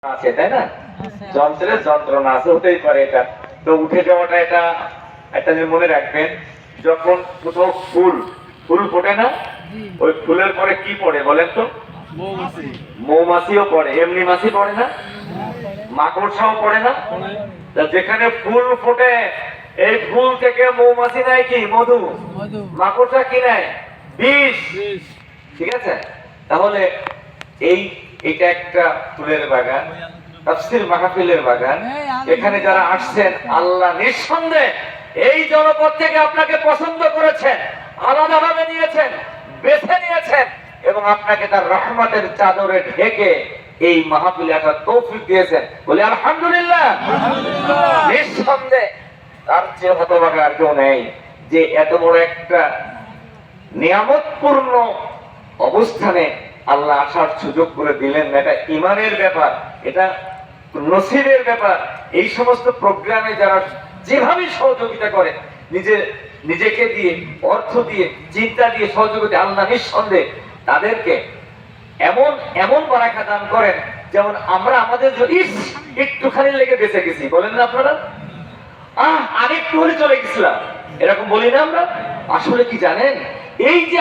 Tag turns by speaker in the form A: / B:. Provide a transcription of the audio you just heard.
A: আছে তাই না, যন্ত্রের যন্ত্রণা আছে, হতেই পারে এটা। তো উঠে যাওয়াটা এটা একটা যে মনে রাখবেন, যখন কোথাও ফুল ফুল ফোটে না, ওই ফুলের পরে কি পড়ে বলেন তো? মৌমাছিও পড়ে। এমনি মাছি পড়ে না, মাকড়সাও পড়ে না। যেখানে ফুল ফোটে এই ফুল থেকে মৌমাছি নেয় কি মধু, মাকড়সা কি নেয় বিষ। ঠিক আছে, তাহলে এটা একটা ফুলের বাগান, তাফসীর মাহফিলের বাগান। এখানে যারা আসছেন আল্লাহ নিঃসন্দেহে এই জনপদ থেকে আপনাকে পছন্দ করেছেন, আলাদাভাবে নিয়েছেন, বেছে নিয়েছেন এবং আপনাকে তার রহমতের চাদরে ঢেকে এই মাহফিলে আসার তৌফিক দিয়েছেন। বলি আলহামদুলিল্লাহ। নিঃসন্দেহে তার চেয়ে হতভাগা আর কেউ নেই যে এত বড় একটা নিয়ামতপূর্ণ অবস্থানে আল্লাহ আসার সুযোগ করে দিলেন। এটা ইমানের ব্যাপার, এটা নসিবের ব্যাপার। এই সমস্ত প্রোগ্রামে যারা যেভাবে সহযোগিতা করে, নিজেকে দিয়ে, অর্থ দিয়ে, চিন্তা দিয়ে সহযোগিতা, আল্লাহ নিঃসন্দেহে তাদেরকে এমন এমন বারাকা দান করেন যেমন আমরা আমাদের একটুখানি লেগে বেঁচে গেছি। বলেন না আপনারা, আরেকটু হলে চলে গেছিলাম, এরকম বলি না আমরা? আসলে কি জানেন, এই যে